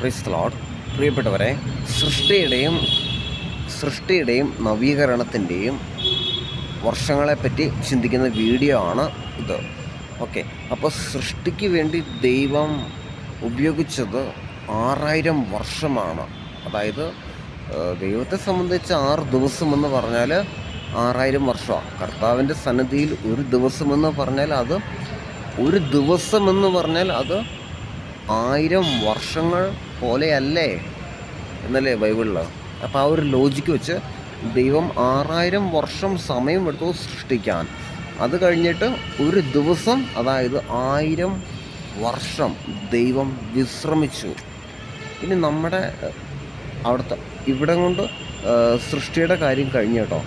Praise the Lord. പ്രിയപ്പെട്ടവരെ, സൃഷ്ടിയുടെയും നവീകരണത്തിൻ്റെയും വർഷങ്ങളെപ്പറ്റി ചിന്തിക്കുന്ന video ആണ് ഇത്. ഓക്കെ, അപ്പോൾ സൃഷ്ടിക്ക് വേണ്ടി ദൈവം ഉപയോഗിച്ചത് 6000 വർഷമാണ്. അതായത് ദൈവത്തെ സംബന്ധിച്ച് 6 ദിവസമെന്ന് പറഞ്ഞാൽ 6000 വർഷമാണ്. കർത്താവിൻ്റെ സന്നിധിയിൽ ഒരു ദിവസമെന്ന് പറഞ്ഞാൽ അത് 1000 വർഷങ്ങൾ പോലെയല്ലേ എന്നല്ലേ ബൈബിളിൽ. അപ്പോൾ ആ ഒരു ലോജിക്ക് വെച്ച് ദൈവം 6000 വർഷം സമയമെടുത്തു സൃഷ്ടിക്കാൻ. അത് കഴിഞ്ഞിട്ട് ഒരു ദിവസം, അതായത് 1000 വർഷം ദൈവം വിശ്രമിച്ചു. ഇനി നമ്മുടെ അവിടുത്തെ ഇവിടെ കൊണ്ട് സൃഷ്ടിയുടെ കാര്യം കഴിഞ്ഞു കേട്ടോ.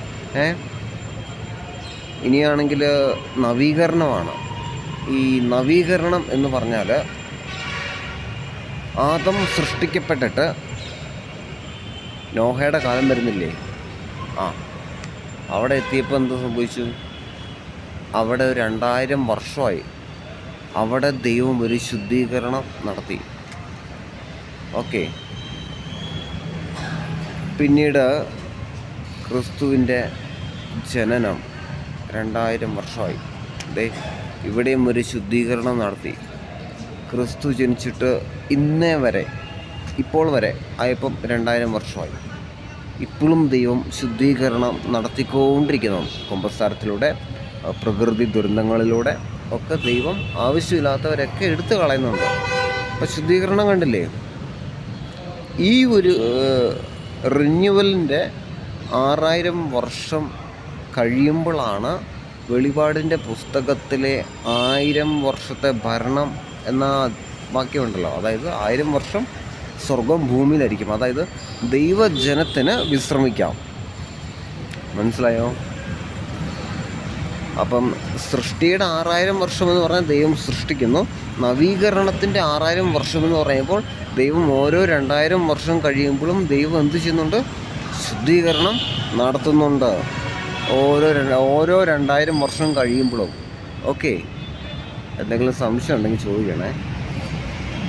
ഇനിയാണെങ്കിൽ നവീകരണമാണ്. ഈ നവീകരണം എന്ന് പറഞ്ഞാൽ ആദം സൃഷ്ടിക്കപ്പെട്ടിട്ട് നോഹയുടെ കാലം വരുന്നില്ലേ, അവിടെ എത്തിയപ്പോൾ എന്ത് സംഭവിച്ചു? അവിടെ 2000 വർഷമായി അവിടെ ദൈവം ഒരു ശുദ്ധീകരണം നടത്തി. ഓക്കെ, പിന്നീട് ക്രിസ്തുവിൻ്റെ ജനനം 2000 വർഷമായി. ഇവിടെയും ഒരു ശുദ്ധീകരണം നടത്തി. ക്രിസ്തു ജനിച്ചിട്ട് ഇന്നേ വരെ, ഇപ്പോൾ വരെ ആയപ്പം 2000 വർഷമായി. ഇപ്പോഴും ദൈവം ശുദ്ധീകരണം നടത്തിക്കൊണ്ടിരിക്കുന്നു. കുമ്പസാരത്തിലൂടെ, പ്രകൃതി ദുരന്തങ്ങളിലൂടെ ഒക്കെ ദൈവം ആവശ്യമില്ലാത്തവരൊക്കെ എടുത്തു കളയുന്നുണ്ട്. അപ്പോൾ ശുദ്ധീകരണം കണ്ടില്ലേ? ഈ ഒരു റിന്യൂവലിൻ്റെ 6000 വർഷം കഴിയുമ്പോഴാണ് വെളിപാടിൻ്റെ പുസ്തകത്തിലെ 1000 വർഷത്തെ ഭരണം എന്ന വാക്യമുണ്ടല്ലോ. അതായത് 1000 വർഷം സ്വർഗം ഭൂമിയിലായിരിക്കും. അതായത് ദൈവജനത്തിന് വിശ്രമിക്കാം. മനസ്സിലായോ? അപ്പം സൃഷ്ടിയുടെ 6000 വർഷം എന്ന് പറഞ്ഞാൽ ദൈവം സൃഷ്ടിക്കുന്നു. നവീകരണത്തിൻ്റെ 6000 വർഷം എന്ന് പറയുമ്പോൾ ദൈവം ഓരോ 2000 വർഷം കഴിയുമ്പോഴും ദൈവം എന്ത് ചെയ്യുന്നുണ്ട്? ശുദ്ധീകരണം നടത്തുന്നുണ്ട്. ഓരോ 2000 വർഷം കഴിയുമ്പോഴും. ഓക്കെ, എന്തെങ്കിലും സംശയം ഉണ്ടെങ്കിൽ ചോദിക്കണേ.